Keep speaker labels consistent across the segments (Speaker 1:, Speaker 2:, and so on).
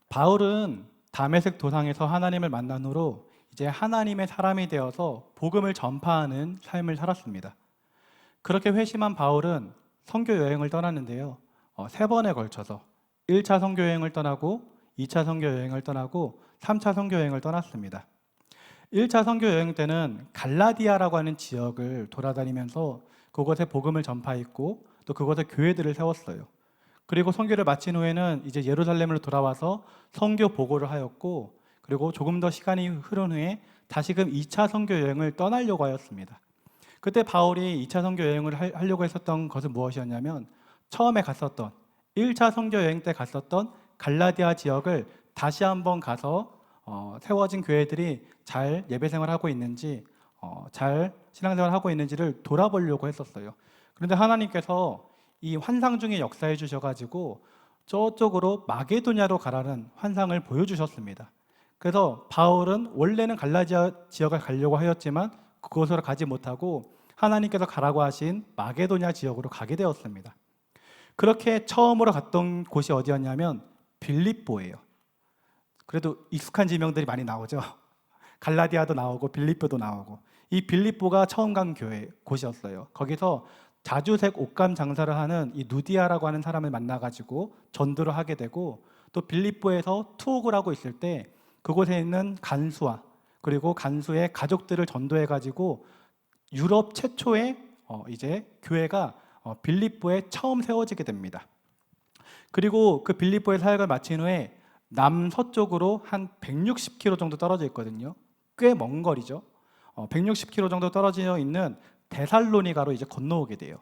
Speaker 1: 바울은 다메섹 도상에서 하나님을 만난 후로 이제 하나님의 사람이 되어서 복음을 전파하는 삶을 살았습니다. 그렇게 회심한 바울은 선교 여행을 떠났는데요. 3번에 걸쳐서 1차 선교 여행을 떠나고 2차 선교 여행을 떠나고 3차 선교 여행을 떠났습니다. 1차 선교 여행 때는 갈라디아라고 하는 지역을 돌아다니면서 그곳에 복음을 전파했고 또 그곳에 교회들을 세웠어요. 그리고 선교를 마친 후에는 이제 예루살렘으로 돌아와서 선교 보고를 하였고, 그리고 조금 더 시간이 흐른 후에 다시금 2차 선교 여행을 떠나려고 하였습니다. 그때 바울이 2차 선교 여행을 하려고 했었던 것은 무엇이었냐면, 처음에 갔었던 1차 선교 여행 때 갔었던 갈라디아 지역을 다시 한번 가서 세워진 교회들이 잘 예배 생활하고 있는지, 잘 신앙생활 하고 있는지를 돌아보려고 했었어요. 그런데 하나님께서 이 환상 중에 역사해 주셔가지고 저쪽으로 마게도냐로 가라는 환상을 보여주셨습니다. 그래서 바울은 원래는 갈라디아 지역을 가려고 하였지만 그곳으로 가지 못하고 하나님께서 가라고 하신 마게도냐 지역으로 가게 되었습니다. 그렇게 처음으로 갔던 곳이 어디였냐면 빌립보예요. 그래도 익숙한 지명들이 많이 나오죠. 갈라디아도 나오고 빌립보도 나오고, 이 빌립보가 처음 간 교회 곳이었어요. 거기서 자주색 옷감 장사를 하는 이 누디아라고 하는 사람을 만나가지고 전도를 하게 되고, 또 빌립보에서 투옥을 하고 있을 때 그곳에 있는 간수와 그리고 간수의 가족들을 전도해가지고 유럽 최초의 이제 교회가 빌립보에 처음 세워지게 됩니다. 그리고 그 빌립보의 사역을 마친 후에 남서쪽으로 한 160km 정도 떨어져 있거든요. 꽤 먼 거리죠. 160km 정도 떨어져 있는 데살로니가로 이제 건너오게 돼요.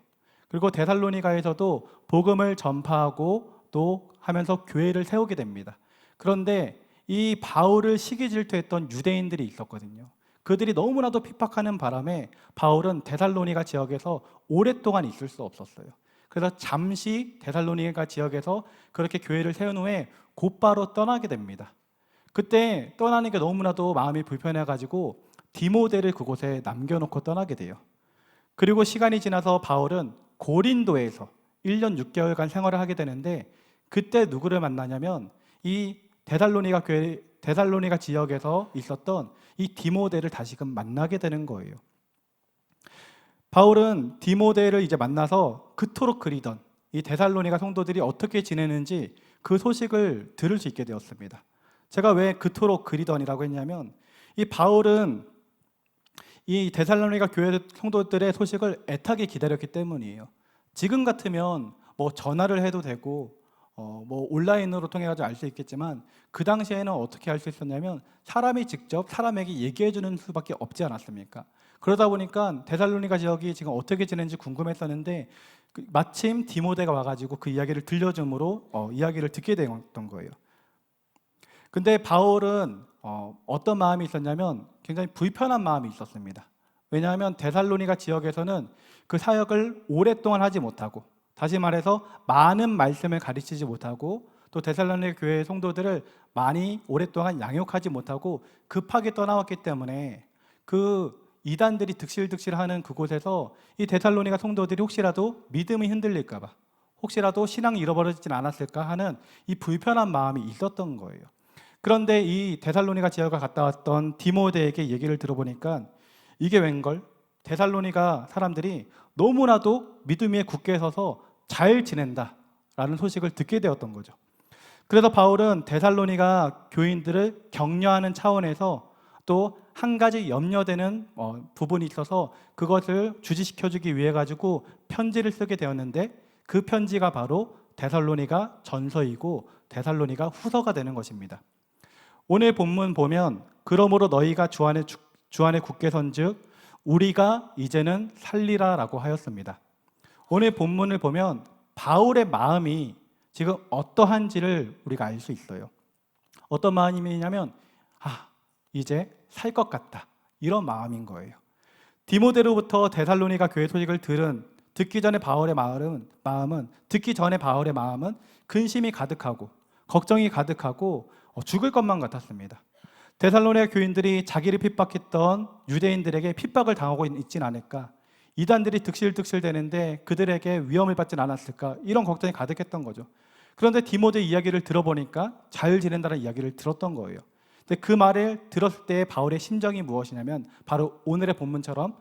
Speaker 1: 그리고 데살로니가에서도 복음을 전파하고 또 하면서 교회를 세우게 됩니다. 그런데 이 바울을 시기 질투했던 유대인들이 있었거든요. 그들이 너무나도 핍박하는 바람에 바울은 데살로니가 지역에서 오랫동안 있을 수 없었어요. 그래서 잠시 데살로니가 지역에서 그렇게 교회를 세운 후에 곧바로 떠나게 됩니다. 그때 떠나니까 너무나도 마음이 불편해가지고 디모데를 그곳에 남겨놓고 떠나게 돼요. 그리고 시간이 지나서 바울은 고린도에서 1년 6개월간 생활을 하게 되는데, 그때 누구를 만나냐면 이 데살로니가 지역에서 있었던 이 디모데를 다시금 만나게 되는 거예요. 바울은 디모데를 이제 만나서 그토록 그리던 이 데살로니가 성도들이 어떻게 지내는지 그 소식을 들을 수 있게 되었습니다. 제가 왜 그토록 그리던이라고 했냐면, 이 바울은 이 데살로니가 교회 성도들의 소식을 애타게 기다렸기 때문이에요. 지금 같으면 뭐 전화를 해도 되고 뭐 온라인으로 통해 가지고 알 수 있겠지만, 그 당시에는 어떻게 할 수 있었냐면 사람이 직접 사람에게 얘기해 주는 수밖에 없지 않았습니까? 그러다 보니까 데살로니가 지역이 지금 어떻게 지내는지 궁금했었는데, 마침 디모데가 와가지고 그 이야기를 들려줌으로 이야기를 듣게 되었던 거예요. 근데 바울은 어떤 마음이 있었냐면 굉장히 불편한 마음이 있었습니다. 왜냐하면 데살로니가 지역에서는 그 사역을 오랫동안 하지 못하고, 다시 말해서 많은 말씀을 가르치지 못하고, 또 데살로니가 교회의 성도들을 많이 오랫동안 양육하지 못하고 급하게 떠나왔기 때문에 그 이단들이 득실득실하는 그곳에서 이 데살로니가 성도들이 혹시라도 믿음이 흔들릴까 봐, 혹시라도 신앙이 잃어버리진 않았을까 하는 이 불편한 마음이 있었던 거예요. 그런데 이 데살로니가 지역을 갔다 왔던 디모데에게 얘기를 들어보니까 이게 웬걸? 데살로니가 사람들이 너무나도 믿음 위에 굳게 서서 잘 지낸다라는 소식을 듣게 되었던 거죠. 그래서 바울은 데살로니가 교인들을 격려하는 차원에서 또 한 가지 염려되는 부분이 있어서 그것을 주지시켜주기 위해 가지고 편지를 쓰게 되었는데, 그 편지가 바로 데살로니가 전서이고 데살로니가 후서가 되는 것입니다. 오늘 본문 보면 그러므로 너희가 주 안에 굳게 선즉 우리가 이제는 살리라라고 하였습니다. 오늘 본문을 보면 바울의 마음이 지금 어떠한지를 우리가 알 수 있어요. 어떤 마음이냐면 이제 살 것 같다, 이런 마음인 거예요. 디모데로부터 데살로니가 교회 소식을 듣기 전에 바울의 마음은 근심이 가득하고 걱정이 가득하고 죽을 것만 같았습니다. 데살로니가 교인들이 자기를 핍박했던 유대인들에게 핍박을 당하고 있진 않을까, 이단들이 득실득실 되는데 그들에게 위험을 받진 않았을까, 이런 걱정이 가득했던 거죠. 그런데 디모데 이야기를 들어보니까 잘 지낸다는 이야기를 들었던 거예요. 근데 그 말을 들었을 때 바울의 심정이 무엇이냐면 바로 오늘의 본문처럼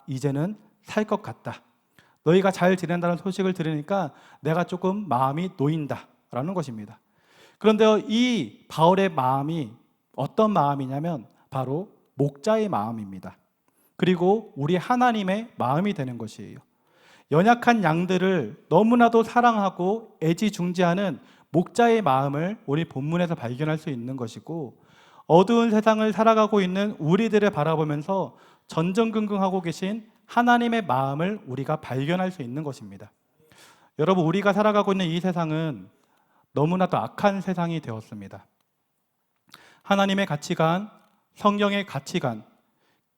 Speaker 1: 이제는 살 것 같다. 너희가 잘 지낸다는 소식을 들으니까 내가 조금 마음이 놓인다라는 것입니다. 그런데 이 바울의 마음이 어떤 마음이냐면 바로 목자의 마음입니다. 그리고 우리 하나님의 마음이 되는 것이에요. 연약한 양들을 너무나도 사랑하고 애지중지하는 목자의 마음을 우리 본문에서 발견할 수 있는 것이고, 어두운 세상을 살아가고 있는 우리들을 바라보면서 전전긍긍하고 계신 하나님의 마음을 우리가 발견할 수 있는 것입니다. 여러분, 우리가 살아가고 있는 이 세상은 너무나도 악한 세상이 되었습니다. 하나님의 가치관, 성경의 가치관,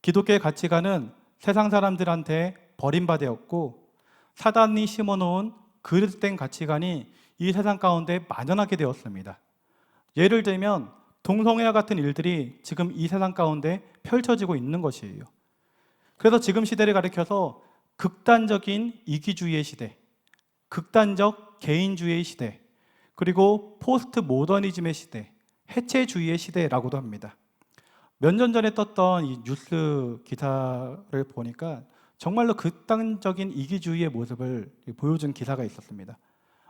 Speaker 1: 기독교의 가치관은 세상 사람들한테 버림받았고, 사단이 심어놓은 그릇된 가치관이 이 세상 가운데 만연하게 되었습니다. 예를 들면 동성애와 같은 일들이 지금 이 세상 가운데 펼쳐지고 있는 것이에요. 그래서 지금 시대를 가리켜서 극단적인 이기주의의 시대, 극단적 개인주의의 시대, 그리고 포스트 모더니즘의 시대, 해체주의의 시대라고도 합니다. 몇 년 전에 떴던 이 뉴스 기사를 보니까 정말로 극단적인 이기주의의 모습을 보여준 기사가 있었습니다.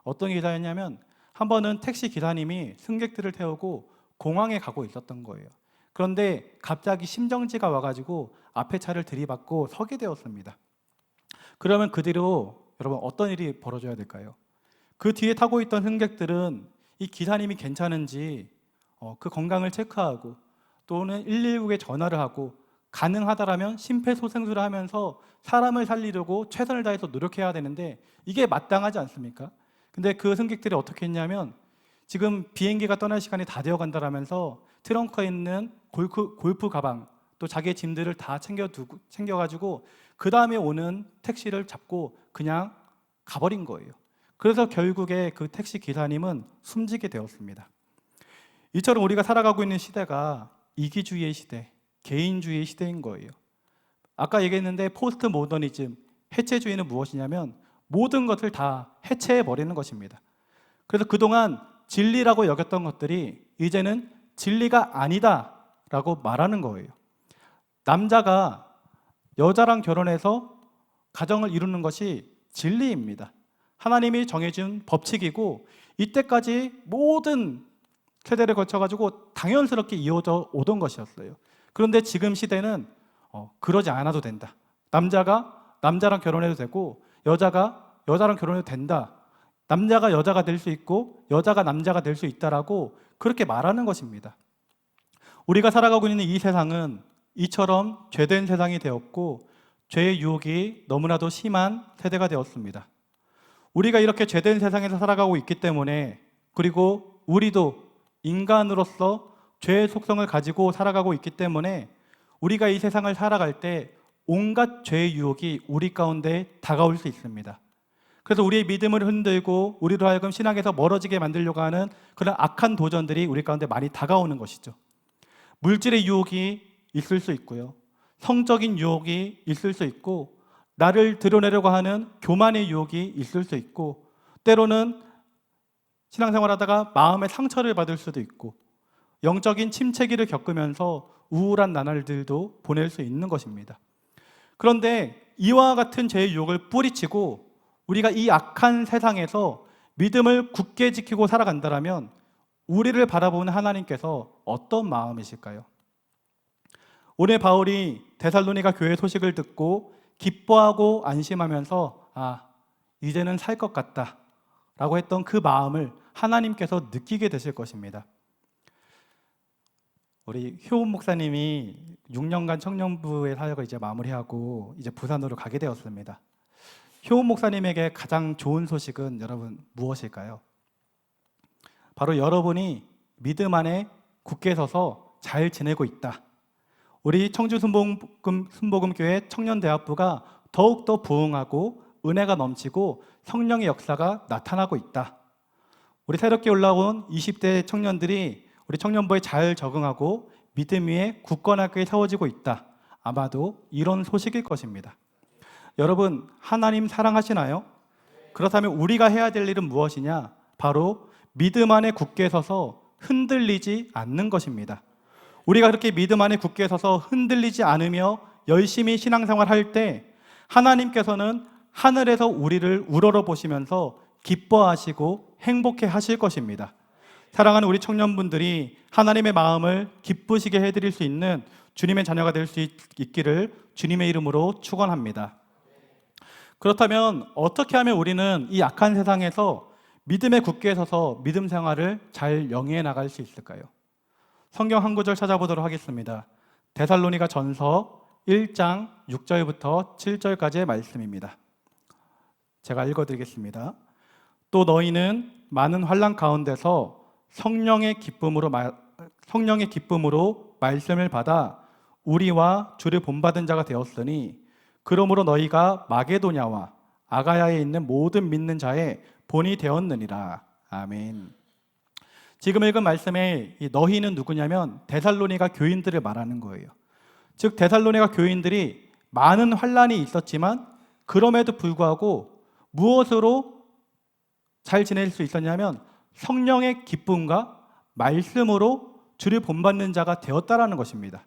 Speaker 1: 어떤 기사였냐면 한 번은 택시 기사님이 승객들을 태우고 공항에 가고 있었던 거예요. 그런데 갑자기 심정지가 와가지고 앞에 차를 들이받고 서게 되었습니다. 그러면 그 뒤로 여러분 어떤 일이 벌어져야 될까요? 그 뒤에 타고 있던 승객들은 이 기사님이 괜찮은지 그 건강을 체크하고 또는 119에 전화를 하고 가능하다라면 심폐소생술을 하면서 사람을 살리려고 최선을 다해서 노력해야 되는데 이게 마땅하지 않습니까? 근데 그 승객들이 어떻게 했냐면 지금 비행기가 떠날 시간이 다 되어 간다라면서 트렁크에 있는 골프 가방 또 자기의 짐들을 다 챙겨가지고 그 다음에 오는 택시를 잡고 그냥 가버린 거예요. 그래서 결국에 그 택시 기사님은 숨지게 되었습니다. 이처럼 우리가 살아가고 있는 시대가 이기주의의 시대, 개인주의의 시대인 거예요. 아까 얘기했는데 포스트 모더니즘, 해체주의는 무엇이냐면 모든 것을 다 해체해버리는 것입니다. 그래서 그동안 진리라고 여겼던 것들이 이제는 진리가 아니다라고 말하는 거예요. 남자가 여자랑 결혼해서 가정을 이루는 것이 진리입니다. 하나님이 정해준 법칙이고 이때까지 모든 세대를 거쳐가지고 당연스럽게 이어져 오던 것이었어요. 그런데 지금 시대는 그러지 않아도 된다. 남자가 남자랑 결혼해도 되고 여자가 여자랑 결혼해도 된다. 남자가 여자가 될 수 있고 여자가 남자가 될 수 있다라고 그렇게 말하는 것입니다. 우리가 살아가고 있는 이 세상은 이처럼 죄된 세상이 되었고 죄의 유혹이 너무나도 심한 세대가 되었습니다. 우리가 이렇게 죄된 세상에서 살아가고 있기 때문에, 그리고 우리도 인간으로서 죄의 속성을 가지고 살아가고 있기 때문에 우리가 이 세상을 살아갈 때 온갖 죄의 유혹이 우리 가운데 다가올 수 있습니다. 그래서 우리의 믿음을 흔들고 우리로 하여금 신앙에서 멀어지게 만들려고 하는 그런 악한 도전들이 우리 가운데 많이 다가오는 것이죠. 물질의 유혹이 있을 수 있고요. 성적인 유혹이 있을 수 있고, 나를 드러내려고 하는 교만의 유혹이 있을 수 있고, 때로는 신앙생활 하다가 마음의 상처를 받을 수도 있고, 영적인 침체기를 겪으면서 우울한 나날들도 보낼 수 있는 것입니다. 그런데 이와 같은 죄의 유혹을 뿌리치고 우리가 이 악한 세상에서 믿음을 굳게 지키고 살아간다면 우리를 바라보는 하나님께서 어떤 마음이실까요? 오늘 바울이 데살로니가 교회 소식을 듣고 기뻐하고 안심하면서 이제는 살 것 같다 라고 했던 그 마음을 하나님께서 느끼게 되실 것입니다. 우리 효은 목사님이 6년간 청년부의 사역을 이제 마무리하고 이제 부산으로 가게 되었습니다. 효은 목사님에게 가장 좋은 소식은 여러분 무엇일까요? 바로 여러분이 믿음 안에 굳게 서서 잘 지내고 있다. 우리 청주 순복음교회 청년대학부가 더욱더 부흥하고 은혜가 넘치고 성령의 역사가 나타나고 있다. 우리 새롭게 올라온 20대 청년들이 우리 청년부에 잘 적응하고 믿음 위에 굳건하게 세워지고 있다. 아마도 이런 소식일 것입니다. 여러분, 하나님 사랑하시나요? 그렇다면 우리가 해야 될 일은 무엇이냐? 바로 믿음 안에 굳게 서서 흔들리지 않는 것입니다. 우리가 그렇게 믿음 안에 굳게 서서 흔들리지 않으며 열심히 신앙생활 할 때 하나님께서는 하늘에서 우리를 우러러 보시면서 기뻐하시고 행복해 하실 것입니다. 사랑하는 우리 청년분들이 하나님의 마음을 기쁘시게 해드릴 수 있는 주님의 자녀가 될 수 있기를 주님의 이름으로 축원합니다. 그렇다면 어떻게 하면 우리는 이 악한 세상에서 믿음에 굳게 서서 믿음 생활을 잘 영위해 나갈 수 있을까요? 성경 한 구절 찾아보도록 하겠습니다. 데살로니가 전서 1장 6절부터 7절까지의 말씀입니다. 제가 읽어드리겠습니다. 또 너희는 많은 환난 가운데서 성령의 기쁨으로 말씀을 받아 우리와 주를 본받은 자가 되었으니 그러므로 너희가 마게도냐와 아가야에 있는 모든 믿는 자의 본이 되었느니라. 아멘. 지금 읽은 말씀에 이 너희는 누구냐면 데살로니가 교인들을 말하는 거예요. 즉 데살로니가 교인들이 많은 환난이 있었지만 그럼에도 불구하고 무엇으로 잘 지낼 수 있었냐면 성령의 기쁨과 말씀으로 주를 본받는 자가 되었다라는 것입니다.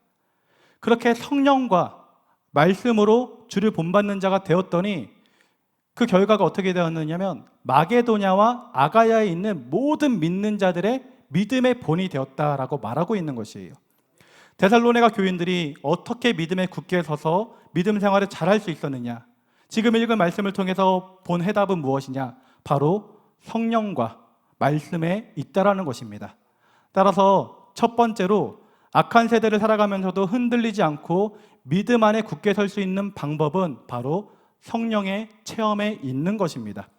Speaker 1: 그렇게 성령과 말씀으로 주를 본받는 자가 되었더니 그 결과가 어떻게 되었느냐면 마게도냐와 아가야에 있는 모든 믿는 자들의 믿음의 본이 되었다라고 말하고 있는 것이에요. 데살로니가 교인들이 어떻게 믿음에 굳게 서서 믿음 생활을 잘할 수 있었느냐? 지금 읽은 말씀을 통해서 본 해답은 무엇이냐? 바로 성령과 말씀에 있다라는 것입니다. 따라서 첫 번째로 악한 세대를 살아가면서도 흔들리지 않고 믿음 안에 굳게 설 수 있는 방법은 바로 성령의 체험에 있는 것입니다.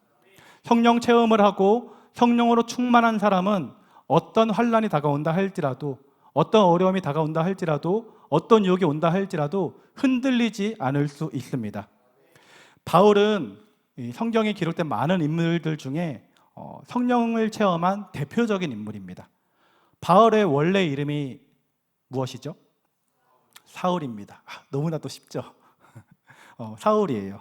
Speaker 1: 성령 체험을 하고 성령으로 충만한 사람은 어떤 환난이 다가온다 할지라도, 어떤 어려움이 다가온다 할지라도, 어떤 유혹이 온다 할지라도 흔들리지 않을 수 있습니다. 바울은 성경에 기록된 많은 인물들 중에 성령을 체험한 대표적인 인물입니다. 바울의 원래 이름이 무엇이죠? 사울입니다. 너무나도 쉽죠? 사울이에요.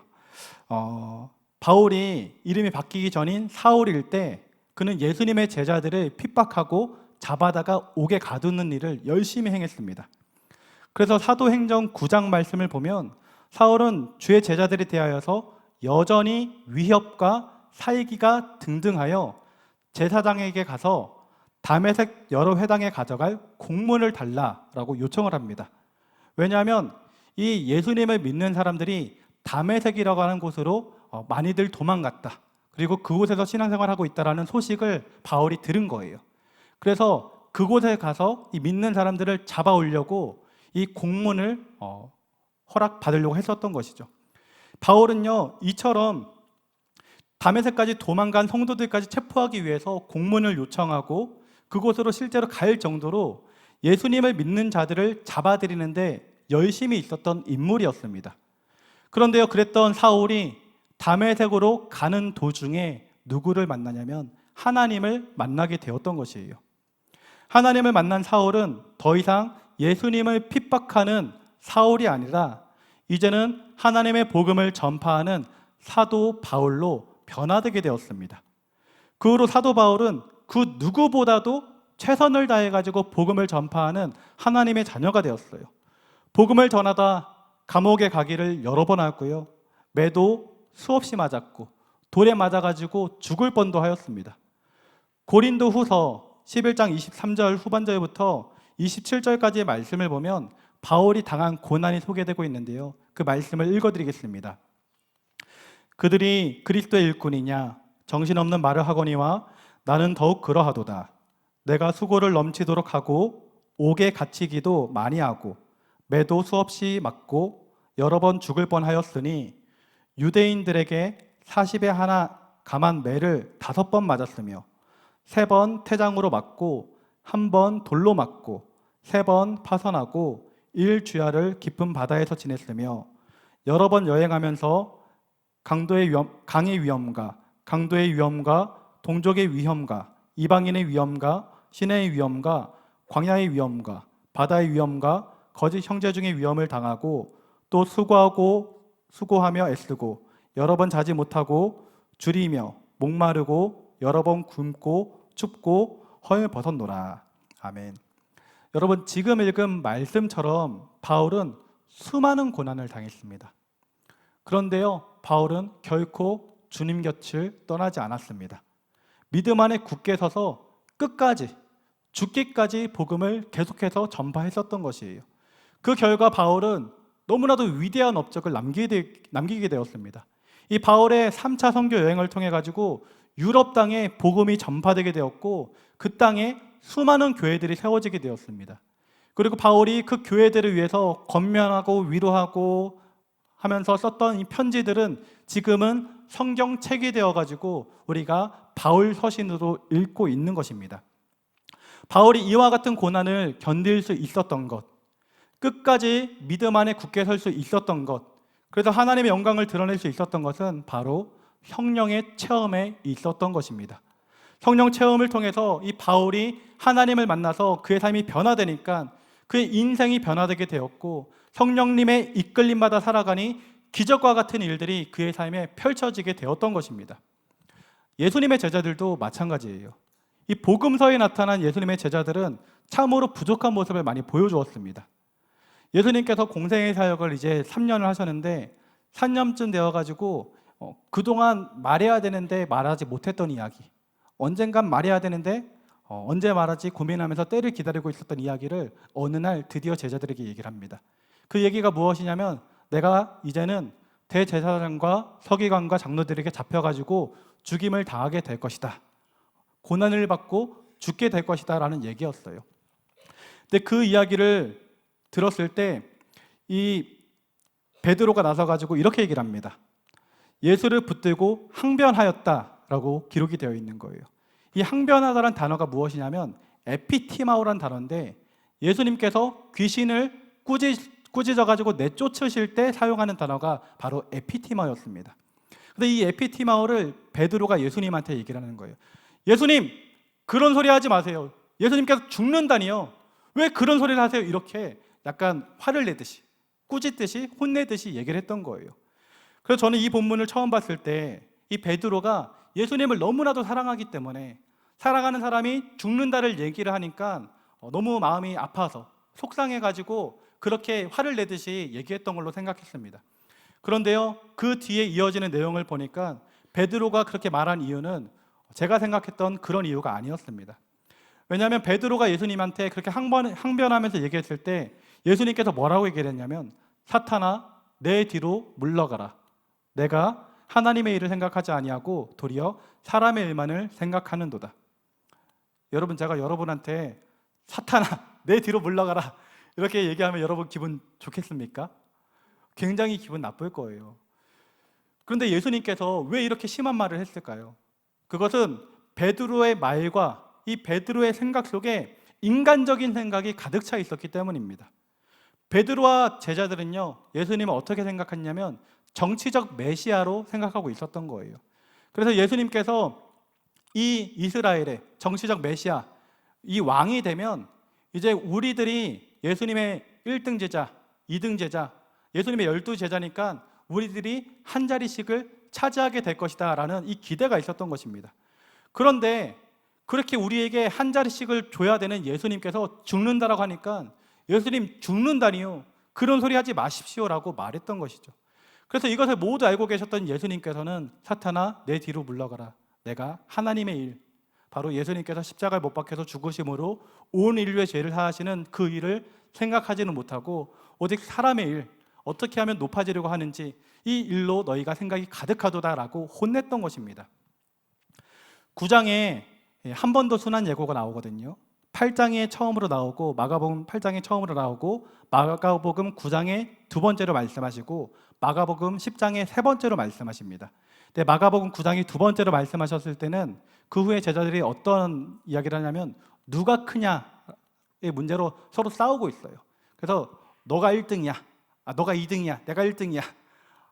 Speaker 1: 바울이 이름이 바뀌기 전인 사울일 때 그는 예수님의 제자들을 핍박하고 잡아다가 옥에 가두는 일을 열심히 행했습니다. 그래서 사도행전 9장 말씀을 보면 사울은 주의 제자들에 대하여서 여전히 위협과 살기가 등등하여 제사장에게 가서 다메섹 여러 회당에 가져갈 공문을 달라라고 요청을 합니다. 왜냐하면 이 예수님을 믿는 사람들이 다메섹이라고 하는 곳으로 많이들 도망갔다. 그리고 그곳에서 신앙생활하고 있다라는 소식을 바울이 들은 거예요. 그래서 그곳에 가서 이 믿는 사람들을 잡아오려고 이 공문을 허락받으려고 했었던 것이죠. 바울은요, 이처럼 다메섹까지 도망간 성도들까지 체포하기 위해서 공문을 요청하고 그곳으로 실제로 갈 정도로 예수님을 믿는 자들을 잡아들이는데 열심히 있었던 인물이었습니다. 그런데요, 그랬던 사울이 다메섹으로 가는 도중에 누구를 만나냐면 하나님을 만나게 되었던 것이에요. 하나님을 만난 사울은 더 이상 예수님을 핍박하는 사울이 아니라 이제는 하나님의 복음을 전파하는 사도 바울로 변화되게 되었습니다. 그 후로 사도 바울은 그 누구보다도 최선을 다해가지고 복음을 전파하는 하나님의 자녀가 되었어요. 복음을 전하다 감옥에 가기를 여러 번 하고요, 매도 수없이 맞았고 돌에 맞아가지고 죽을 뻔도 하였습니다. 고린도 후서 11장 23절 후반절부터 27절까지의 말씀을 보면 바울이 당한 고난이 소개되고 있는데요, 그 말씀을 읽어드리겠습니다. 그들이 그리스도의 일꾼이냐 정신없는 말을 하거니와 나는 더욱 그러하도다. 내가 수고를 넘치도록 하고 옥에 갇히기도 많이 하고 매도 수없이 맞고 여러 번 죽을 뻔하였으니 유대인들에게 40에 하나 감한 매를 5번 맞았으며 3번 태장으로 맞고 1번 돌로 맞고 3번 파선하고 1주야를 깊은 바다에서 지냈으며 여러 번 여행하면서 강의 위험과 강도의 위험과 동족의 위험과 이방인의 위험과 시내의 위험과 광야의 위험과 바다의 위험과 거짓 형제 중의 위험을 당하고 또 수고하며 애쓰고 여러 번 자지 못하고 줄이며 목마르고 여러 번 굶고 춥고 헐벗었노라. 아멘. 여러분, 지금 읽은 말씀처럼 바울은 수많은 고난을 당했습니다. 그런데요, 바울은 결코 주님 곁을 떠나지 않았습니다. 믿음 안에 굳게 서서 끝까지, 죽기까지 복음을 계속해서 전파했었던 것이에요. 그 결과 바울은 너무나도 위대한 업적을 남기게 되었습니다. 이 바울의 3차 선교 여행을 통해 가지고 유럽 땅에 복음이 전파되게 되었고, 그 땅에 수많은 교회들이 세워지게 되었습니다. 그리고 바울이 그 교회들을 위해서 권면하고 위로하고 하면서 썼던 이 편지들은 지금은 성경책이 되어가지고 우리가 바울 서신으로 읽고 있는 것입니다. 바울이 이와 같은 고난을 견딜 수 있었던 것, 끝까지 믿음 안에 굳게 설 수 있었던 것, 그래서 하나님의 영광을 드러낼 수 있었던 것은 바로 성령의 체험에 있었던 것입니다. 성령 체험을 통해서 이 바울이 하나님을 만나서 그의 삶이 변화되니까 그의 인생이 변화되게 되었고, 성령님의 이끌림받아 살아가니 기적과 같은 일들이 그의 삶에 펼쳐지게 되었던 것입니다. 예수님의 제자들도 마찬가지예요. 이 복음서에 나타난 예수님의 제자들은 참으로 부족한 모습을 많이 보여주었습니다. 예수님께서 공생의 사역을 이제 3년을 하셨는데 3년쯤 되어가지고 그동안 말해야 되는데 말하지 못했던 이야기, 언젠간 말해야 되는데 언제 말하지 고민하면서 때를 기다리고 있었던 이야기를 어느 날 드디어 제자들에게 얘기를 합니다. 그 얘기가 무엇이냐면, 내가 이제는 대제사장과 서기관과 장로들에게 잡혀가지고 죽임을 당하게 될 것이다, 고난을 받고 죽게 될 것이다 라는 얘기였어요. 근데 그 이야기를 들었을 때 이 베드로가 나서가지고 이렇게 얘기를 합니다. 예수를 붙들고 항변하였다라고 기록이 되어 있는 거예요. 이 항변하다라는 단어가 무엇이냐면 에피티마오라는 단어인데, 예수님께서 귀신을 꾸짖어가지고 내쫓으실 때 사용하는 단어가 바로 에피티마오였습니다. 근데 이 에피티마오를 베드로가 예수님한테 얘기를 하는 거예요. 예수님, 그런 소리 하지 마세요. 예수님께서 죽는다니요. 왜 그런 소리를 하세요? 이렇게 약간 화를 내듯이, 꾸짖듯이, 혼내듯이 얘기를 했던 거예요. 그래서 저는 이 본문을 처음 봤을 때 이 베드로가 예수님을 너무나도 사랑하기 때문에, 사랑하는 사람이 죽는다를 얘기를 하니까 너무 마음이 아파서 속상해가지고 그렇게 화를 내듯이 얘기했던 걸로 생각했습니다. 그런데요, 그 뒤에 이어지는 내용을 보니까 베드로가 그렇게 말한 이유는 제가 생각했던 그런 이유가 아니었습니다. 왜냐하면 베드로가 예수님한테 그렇게 항변하면서 얘기했을 때 예수님께서 뭐라고 얘기를 했냐면, 사탄아, 내 뒤로 물러가라. 내가 하나님의 일을 생각하지 아니하고 도리어 사람의 일만을 생각하는도다. 여러분, 제가 여러분한테 사탄아, 내 뒤로 물러가라 이렇게 얘기하면 여러분 기분 좋겠습니까? 굉장히 기분 나쁠 거예요. 그런데 예수님께서 왜 이렇게 심한 말을 했을까요? 그것은 베드로의 말과 이 베드로의 생각 속에 인간적인 생각이 가득 차 있었기 때문입니다. 베드로와 제자들은요, 예수님을 어떻게 생각했냐면 정치적 메시아로 생각하고 있었던 거예요. 그래서 예수님께서 이 이스라엘의 정치적 메시아, 이 왕이 되면 이제 우리들이 예수님의 1등 제자, 2등 제자, 예수님의 12제자니까 우리들이 한 자리씩을 차지하게 될 것이다 라는 이 기대가 있었던 것입니다. 그런데 그렇게 우리에게 한 자리씩을 줘야 되는 예수님께서 죽는다라고 하니까, 예수님 죽는다니요, 그런 소리 하지 마십시오라고 말했던 것이죠. 그래서 이것을 모두 알고 계셨던 예수님께서는 사탄아, 내 뒤로 물러가라. 내가 하나님의 일, 바로 예수님께서 십자가에 못 박혀서 죽으심으로 온 인류의 죄를 사하시는 그 일을 생각하지는 못하고 오직 사람의 일, 어떻게 하면 높아지려고 하는지 이 일로 너희가 생각이 가득하도다라고 혼냈던 것입니다. 9장에 한 번 더 순환 예고가 나오거든요. 8장에 처음으로 나오고, 마가복음 8장에 처음으로 나오고, 마가복음 9장에 두 번째로 말씀하시고, 마가복음 10장에 세 번째로 말씀하십니다. 근데 마가복음 9장이 두 번째로 말씀하셨을 때는 그 후에 제자들이 어떤 이야기를 하냐면 누가 크냐의 문제로 서로 싸우고 있어요. 그래서 너가 1등이야, 너가 2등이야, 내가 1등이야,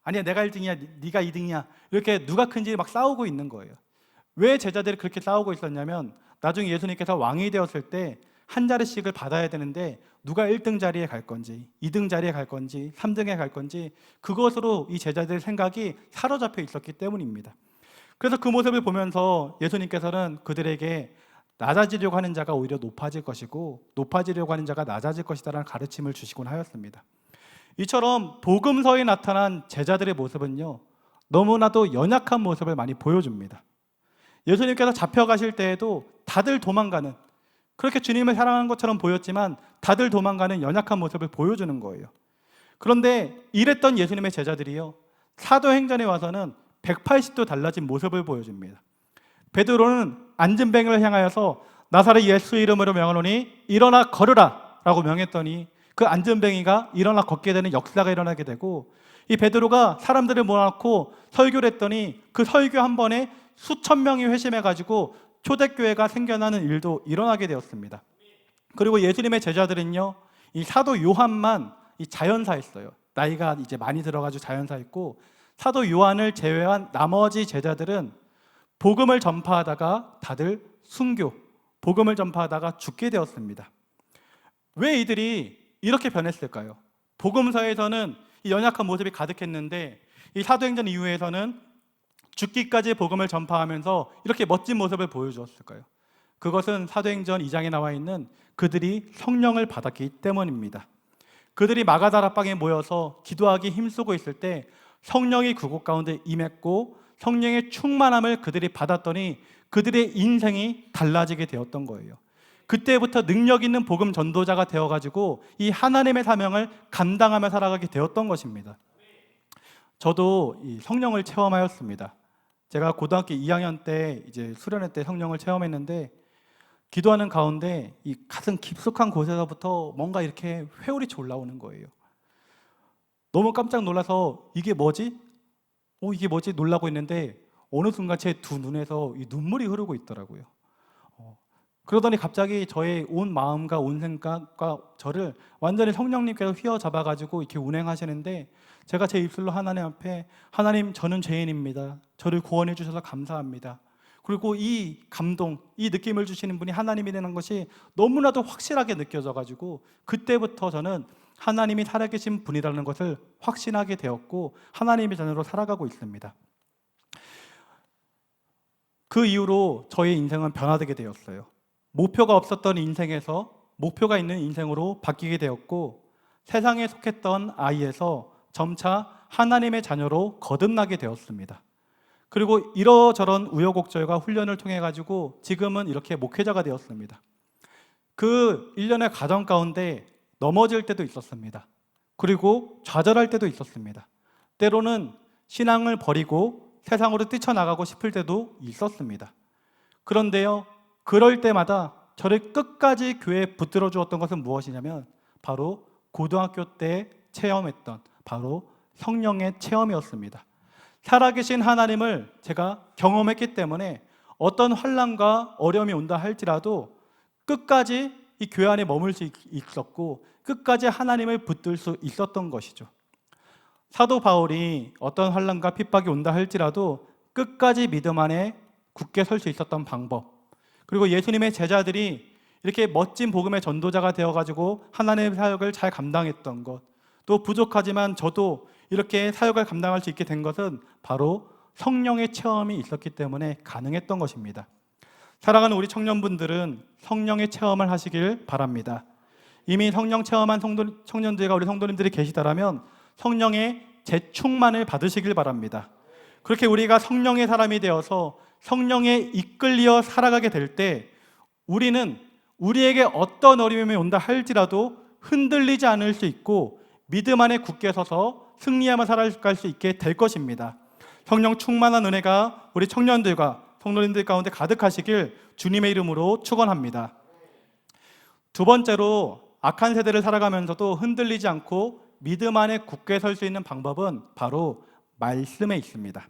Speaker 1: 아니야 내가 1등이야, 네가 2등이야, 이렇게 누가 큰지 막 싸우고 있는 거예요. 왜 제자들이 그렇게 싸우고 있었냐면, 나중에 예수님께서 왕이 되었을 때 한 자리씩을 받아야 되는데 누가 1등 자리에 갈 건지, 2등 자리에 갈 건지, 3등에 갈 건지, 그것으로 이 제자들의 생각이 사로잡혀 있었기 때문입니다. 그래서 그 모습을 보면서 예수님께서는 그들에게 낮아지려고 하는 자가 오히려 높아질 것이고 높아지려고 하는 자가 낮아질 것이다라는 가르침을 주시곤 하였습니다. 이처럼 복음서에 나타난 제자들의 모습은요, 너무나도 연약한 모습을 많이 보여줍니다. 예수님께서 잡혀가실 때에도 다들 도망가는, 그렇게 주님을 사랑하는 것처럼 보였지만 다들 도망가는 연약한 모습을 보여주는 거예요. 그런데 이랬던 예수님의 제자들이요, 사도행전에 와서는 180도 달라진 모습을 보여줍니다. 베드로는 안진뱅이를 향하여서 나사렛 예수 이름으로 명하노니 일어나 걸으라 라고 명했더니 그 안진뱅이가 일어나 걷게 되는 역사가 일어나게 되고, 이 베드로가 사람들을 모아놓고 설교를 했더니 그 설교 한 번에 수천 명이 회심해가지고 초대교회가 생겨나는 일도 일어나게 되었습니다. 그리고 예수님의 제자들은요, 이 사도 요한만 이 자연사했어요. 나이가 이제 많이 들어가지고 자연사했고, 사도 요한을 제외한 나머지 제자들은 복음을 전파하다가 다들 순교, 복음을 전파하다가 죽게 되었습니다. 왜 이들이 이렇게 변했을까요? 복음서에서는 이 연약한 모습이 가득했는데 이 사도행전 이후에서는 죽기까지 복음을 전파하면서 이렇게 멋진 모습을 보여주었을까요? 그것은 사도행전 2장에 나와 있는 그들이 성령을 받았기 때문입니다. 그들이 마가다락방에 모여서 기도하기 힘쓰고 있을 때 성령이 그곳 가운데 임했고 성령의 충만함을 그들이 받았더니 그들의 인생이 달라지게 되었던 거예요. 그때부터 능력 있는 복음 전도자가 되어가지고 이 하나님의 사명을 감당하며 살아가게 되었던 것입니다. 저도 이 성령을 체험하였습니다. 제가 고등학교 2학년 때 이제 수련회 때 성령을 체험했는데, 기도하는 가운데 이 가슴 깊숙한 곳에서부터 뭔가 이렇게 회오리치 올라오는 거예요. 너무 깜짝 놀라서 이게 뭐지? 이게 뭐지? 놀라고 있는데 어느 순간 제 두 눈에서 이 눈물이 흐르고 있더라고요. 그러더니 갑자기 저의 온 마음과 온 생각과 저를 완전히 성령님께서 휘어잡아가지고 이렇게 운행하시는데, 제가 제 입술로 하나님 앞에, 하나님 저는 죄인입니다. 저를 구원해 주셔서 감사합니다. 그리고 이 감동, 이 느낌을 주시는 분이 하나님이라는 것이 너무나도 확실하게 느껴져가지고 그때부터 저는 하나님이 살아계신 분이라는 것을 확신하게 되었고 하나님의 자녀로 살아가고 있습니다. 그 이후로 저의 인생은 변화되게 되었어요. 목표가 없었던 인생에서 목표가 있는 인생으로 바뀌게 되었고, 세상에 속했던 아이에서 점차 하나님의 자녀로 거듭나게 되었습니다. 그리고 이러저런 우여곡절과 훈련을 통해 가지고 지금은 이렇게 목회자가 되었습니다. 그 일련의 과정 가운데 넘어질 때도 있었습니다. 그리고 좌절할 때도 있었습니다. 때로는 신앙을 버리고 세상으로 뛰쳐나가고 싶을 때도 있었습니다. 그런데요, 그럴 때마다 저를 끝까지 교회에 붙들어 주었던 것은 무엇이냐면 바로 고등학교 때 체험했던 바로 성령의 체험이었습니다. 살아계신 하나님을 제가 경험했기 때문에 어떤 환난과 어려움이 온다 할지라도 끝까지 이 교회 안에 머물 수 있었고 끝까지 하나님을 붙들 수 있었던 것이죠. 사도 바울이 어떤 환난과 핍박이 온다 할지라도 끝까지 믿음 안에 굳게 설 수 있었던 방법, 그리고 예수님의 제자들이 이렇게 멋진 복음의 전도자가 되어가지고 하나님의 사역을 잘 감당했던 것, 또 부족하지만 저도 이렇게 사역을 감당할 수 있게 된 것은 바로 성령의 체험이 있었기 때문에 가능했던 것입니다. 사랑하는 우리 청년분들은 성령의 체험을 하시길 바랍니다. 이미 성령 체험한 청년들과 우리 성도님들이 계시다라면 성령의 재충만을 받으시길 바랍니다. 그렇게 우리가 성령의 사람이 되어서 성령에 이끌려 살아가게 될 때 우리는 우리에게 어떤 어려움이 온다 할지라도 흔들리지 않을 수 있고 믿음 안에 굳게 서서 승리하며 살아갈 수 있게 될 것입니다. 성령 충만한 은혜가 우리 청년들과 성도님들 가운데 가득하시길 주님의 이름으로 축원합니다. 두 번째로 악한 세대를 살아가면서도 흔들리지 않고 믿음 안에 굳게 설 수 있는 방법은 바로 말씀에 있습니다.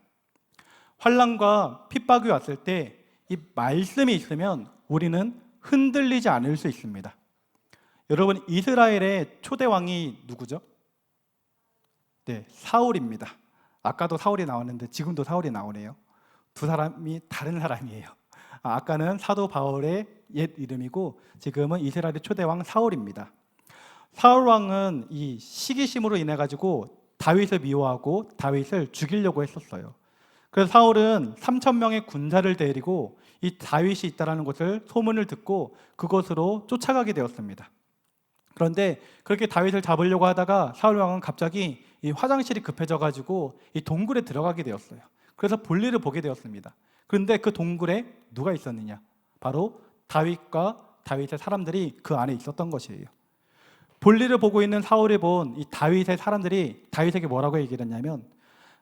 Speaker 1: 환난과 핍박이 왔을 때 이 말씀이 있으면 우리는 흔들리지 않을 수 있습니다. 여러분, 이스라엘의 초대 왕이 누구죠? 네, 사울입니다. 아까도 사울이 나왔는데 지금도 사울이 나오네요. 두 사람이 다른 사람이에요. 아까는 사도 바울의 옛 이름이고 지금은 이스라엘의 초대 왕 사울입니다. 사울 왕은 이 시기심으로 인해 가지고 다윗을 미워하고 다윗을 죽이려고 했었어요. 그래서 사울은 3천 명의 군사를 데리고 이 다윗이 있다라는 것을 소문을 듣고 그곳으로 쫓아가게 되었습니다. 그런데 그렇게 다윗을 잡으려고 하다가 사울 왕은 갑자기 이 화장실이 급해져 가지고 이 동굴에 들어가게 되었어요. 그래서 볼일을 보게 되었습니다. 그런데 그 동굴에 누가 있었느냐? 바로 다윗과 다윗의 사람들이 그 안에 있었던 것이에요. 볼일을 보고 있는 사울이 본 이 다윗의 사람들이 다윗에게 뭐라고 얘기를 했냐면,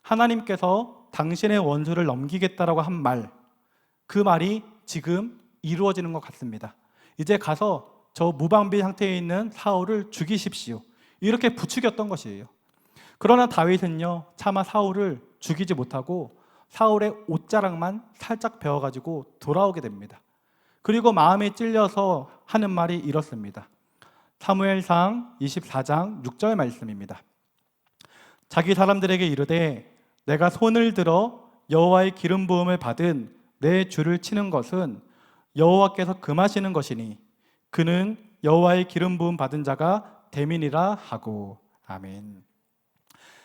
Speaker 1: 하나님께서 당신의 원수를 넘기겠다라고 한 말, 그 말이 지금 이루어지는 것 같습니다. 이제 가서 저 무방비 상태에 있는 사울을 죽이십시오. 이렇게 부추겼던 것이에요. 그러나 다윗은요, 차마 사울을 죽이지 못하고 사울의 옷자락만 살짝 베어가지고 돌아오게 됩니다. 그리고 마음에 찔려서 하는 말이 이렇습니다. 사무엘상 24장 6절 말씀입니다. 자기 사람들에게 이르되 내가 손을 들어 여호와의 기름 부음을 받은 내 주를 치는 것은 여호와께서 금하시는 것이니 그는 여호와의 기름 부음 받은 자가 됨이니라 하고. 아멘.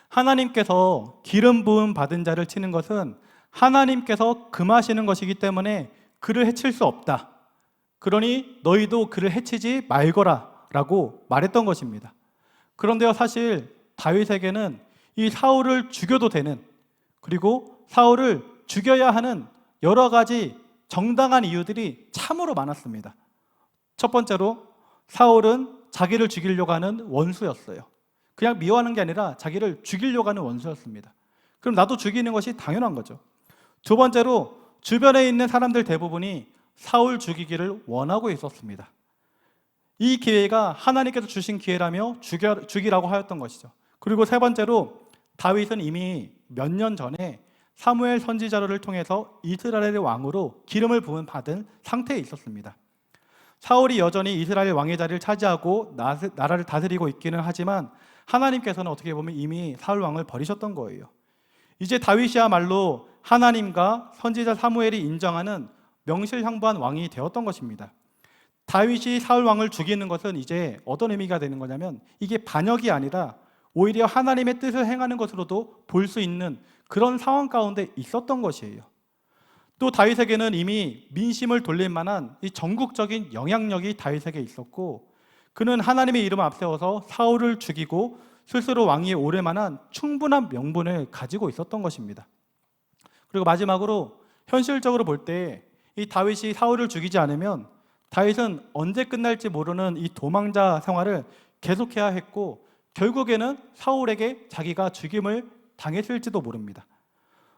Speaker 1: 하나님께서 기름 부음 받은 자를 치는 것은 하나님께서 금하시는 것이기 때문에 그를 해칠 수 없다. 그러니 너희도 그를 해치지 말거라 라고 말했던 것입니다. 그런데요, 사실 다윗에게는 이 사울을 죽여도 되는, 그리고 사울을 죽여야 하는 여러 가지 정당한 이유들이 참으로 많았습니다. 첫 번째로 사울은 자기를 죽이려고 하는 원수였어요. 그냥 미워하는 게 아니라 자기를 죽이려고 하는 원수였습니다. 그럼 나도 죽이는 것이 당연한 거죠. 두 번째로 주변에 있는 사람들 대부분이 사울 죽이기를 원하고 있었습니다. 이 기회가 하나님께서 주신 기회라며 죽이라고 하였던 것이죠. 그리고 세 번째로 다윗은 이미 몇 년 전에 사무엘 선지자를 통해서 이스라엘의 왕으로 기름을 부음 받은 상태에 있었습니다. 사울이 여전히 이스라엘 왕의 자리를 차지하고 나라를 다스리고 있기는 하지만 하나님께서는 어떻게 보면 이미 사울 왕을 버리셨던 거예요. 이제 다윗이야말로 하나님과 선지자 사무엘이 인정하는 명실상부한 왕이 되었던 것입니다. 다윗이 사울 왕을 죽이는 것은 이제 어떤 의미가 되는 거냐면, 이게 반역이 아니라 오히려 하나님의 뜻을 행하는 것으로도 볼 수 있는 그런 상황 가운데 있었던 것이에요. 또 다윗에게는 이미 민심을 돌릴 만한 이 전국적인 영향력이 다윗에게 있었고, 그는 하나님의 이름을 앞세워서 사울을 죽이고 스스로 왕위에 오를 만한 충분한 명분을 가지고 있었던 것입니다. 그리고 마지막으로 현실적으로 볼 때 이 다윗이 사울을 죽이지 않으면 다윗은 언제 끝날지 모르는 이 도망자 생활을 계속해야 했고, 결국에는 사울에게 자기가 죽임을 당했을지도 모릅니다.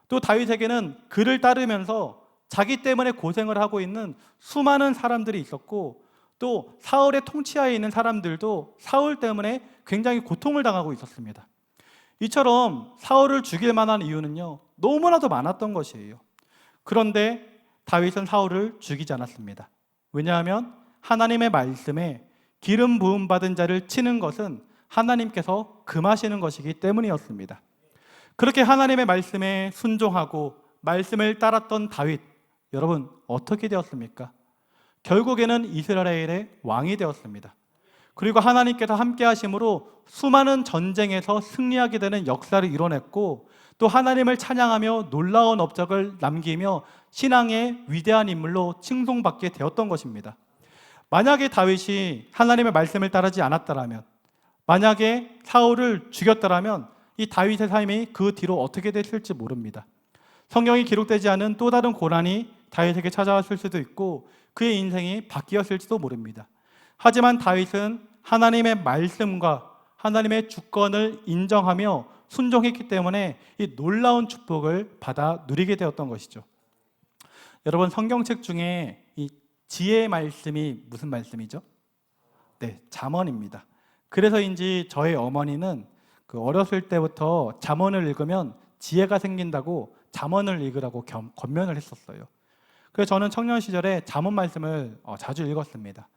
Speaker 1: 또 다윗에게는 그를 따르면서 자기 때문에 고생을 하고 있는 수많은 사람들이 있었고, 또 사울의 통치하에 있는 사람들도 사울 때문에 굉장히 고통을 당하고 있었습니다. 이처럼 사울을 죽일 만한 이유는요, 너무나도 많았던 것이에요. 그런데 다윗은 사울을 죽이지 않았습니다. 왜냐하면 하나님의 말씀에 기름 부음 받은 자를 치는 것은 하나님께서 금하시는 것이기 때문이었습니다. 그렇게 하나님의 말씀에 순종하고 말씀을 따랐던 다윗, 여러분 어떻게 되었습니까? 결국에는 이스라엘의 왕이 되었습니다. 그리고 하나님께서 함께 하심으로 수많은 전쟁에서 승리하게 되는 역사를 이뤄냈고, 또 하나님을 찬양하며 놀라운 업적을 남기며 신앙의 위대한 인물로 칭송받게 되었던 것입니다. 만약에 다윗이 하나님의 말씀을 따르지 않았다라면, 만약에 사울을 죽였다라면 이 다윗의 삶이 그 뒤로 어떻게 됐을지 모릅니다. 성경이 기록되지 않은 또 다른 고난이 다윗에게 찾아왔을 수도 있고 그의 인생이 바뀌었을지도 모릅니다. 하지만 다윗은 하나님의 말씀과 하나님의 주권을 인정하며 순종했기 때문에 이 놀라운 축복을 받아 누리게 되었던 것이죠. 여러분, 성경책 중에 이 지혜의 말씀이 무슨 말씀이죠? 네, 잠언입니다. 그래서인지 저희 어머니는 어렸을 때부터 잠언을 읽으면 지혜가 생긴다고 잠언을 읽으라고 권면을 했었어요. 그래서 저는 청년 시절에 잠언 말씀을 자주 읽었습니다.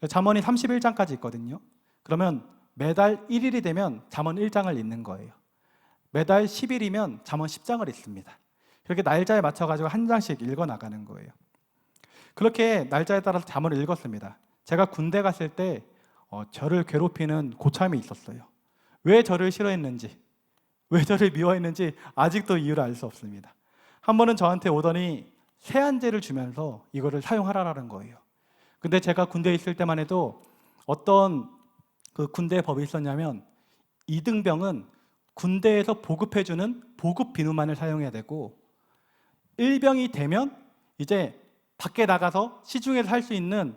Speaker 1: 잠언이 31장까지 있거든요. 그러면 매달 1일이 되면 잠언 1장을 읽는 거예요. 매달 10일이면 잠언 10장을 읽습니다. 그렇게 날짜에 맞춰가지고 한 장씩 읽어 나가는 거예요. 그렇게 날짜에 따라서 잠언을 읽었습니다. 제가 군대 갔을 때 저를 괴롭히는 고참이 있었어요. 왜 저를 싫어했는지, 왜 저를 미워했는지 아직도 이유를 알 수 없습니다. 한 번은 저한테 오더니 세안제를 주면서 이거를 사용하라는 거예요. 근데 제가 군대에 있을 때만 해도 어떤 그 군대 법이 있었냐면, 이등병은 군대에서 보급해주는 보급 비누만을 사용해야 되고, 일병이 되면 이제 밖에 나가서 시중에서 살 수 있는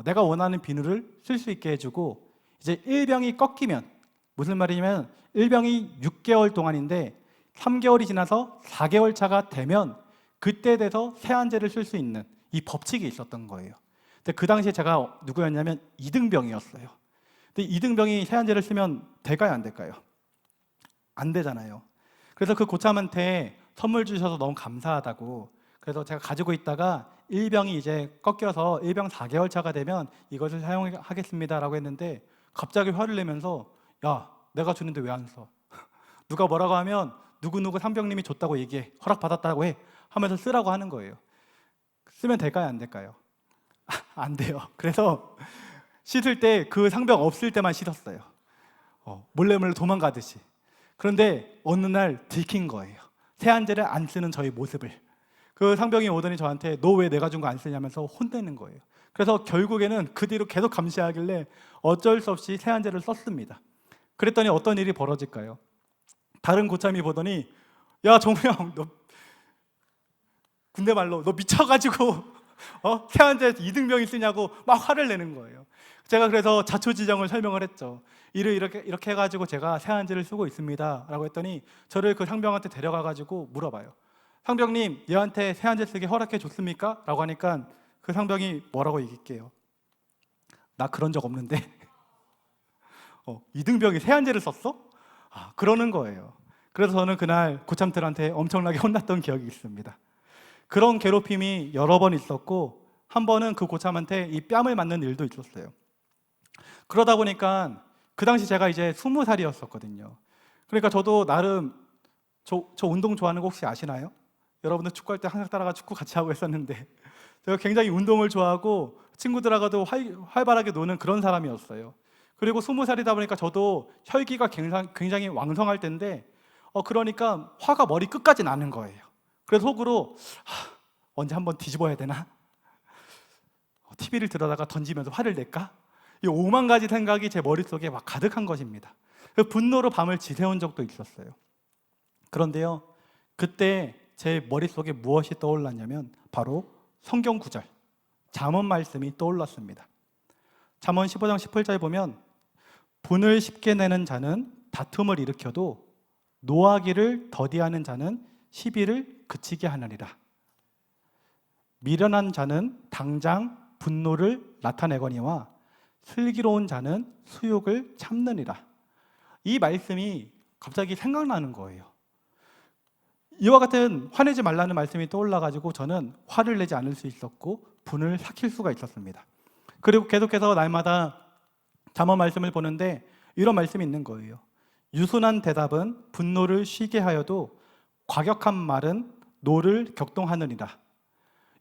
Speaker 1: 내가 원하는 비누를 쓸 수 있게 해주고, 이제 일병이 꺾이면, 무슨 말이냐면 일병이 6개월 동안인데 3개월이 지나서 4개월 차가 되면 그때 돼서 세안제를 쓸 수 있는 이 법칙이 있었던 거예요. 근데 그 당시에 제가 누구였냐면 이등병이었어요. 근데 이등병이 세안제를 쓰면 될까요, 안 될까요? 안 되잖아요. 그래서 그 고참한테 선물 주셔서 너무 감사하다고, 그래서 제가 가지고 있다가 일병이 이제 꺾여서 일병 4개월 차가 되면 이것을 사용하겠습니다라고 했는데, 갑자기 화를 내면서 야, 내가 주는데 왜 안 써? 누가 뭐라고 하면 누구누구 상병님이 줬다고 얘기해, 허락받았다고 해 하면서 쓰라고 하는 거예요. 쓰면 될까요, 안 될까요? 안 돼요. 그래서 씻을 때 그 상병 없을 때만 씻었어요. 몰래 도망가듯이. 그런데 어느 날 들킨 거예요. 세안제를 안 쓰는 저희 모습을. 그 상병이 오더니 저한테 너 왜 내가 준 거 안 쓰냐면서 혼내는 거예요. 그래서 결국에는 그 뒤로 계속 감시하길래 어쩔 수 없이 세안제를 썼습니다. 그랬더니 어떤 일이 벌어질까요? 다른 고참이 보더니 야, 정우영, 너 군대 말로 너 미쳐가지고 세안제 이등병이 쓰냐고 막 화를 내는 거예요. 제가 그래서 자초지정을 설명을 했죠. 이렇게 해가지고 제가 세안제를 쓰고 있습니다 라고 했더니 저를 그 상병한테 데려가가지고 물어봐요. 상병님, 얘한테 세안제 쓰게 허락해 줬습니까? 라고 하니까 그 상병이 뭐라고 얘기할게요? 나 그런 적 없는데. 이등병이 세안제를 썼어? 그러는 거예요. 그래서 저는 그날 고참들한테 엄청나게 혼났던 기억이 있습니다. 그런 괴롭힘이 여러 번 있었고, 한 번은 그 고참한테 이 뺨을 맞는 일도 있었어요. 그러다 보니까 그 당시 제가 이제 20살이었었거든요. 그러니까 저도 나름 저 운동 좋아하는 거 혹시 아시나요? 여러분들 축구할 때 항상 따라가 축구 같이 하고 했었는데, 제가 굉장히 운동을 좋아하고 친구들하고도 활발하게 노는 그런 사람이었어요. 그리고 20살이다 보니까 저도 혈기가 굉장히 왕성할 때인데, 그러니까 화가 머리 끝까지 나는 거예요. 그래서 속으로 언제 한번 뒤집어야 되나? TV를 들어다가 던지면서 화를 낼까? 이 5만 가지 생각이 제 머릿속에 막 가득한 것입니다. 그 분노로 밤을 지새운 적도 있었어요. 그런데요, 그때 제 머릿속에 무엇이 떠올랐냐면 바로 성경 구절, 잠언 말씀이 떠올랐습니다. 잠언 15장 18절에 보면 분을 쉽게 내는 자는 다툼을 일으켜도 노하기를 더디하는 자는 시비를 그치게 하느니라. 미련한 자는 당장 분노를 나타내거니와 슬기로운 자는 수욕을 참느니라. 이 말씀이 갑자기 생각나는 거예요. 이와 같은 화내지 말라는 말씀이 떠올라가지고 저는 화를 내지 않을 수 있었고 분을 삭힐 수가 있었습니다. 그리고 계속해서 날마다 잠언 말씀을 보는데 이런 말씀이 있는 거예요. 유순한 대답은 분노를 쉬게 하여도 과격한 말은 노를 격동하느니라.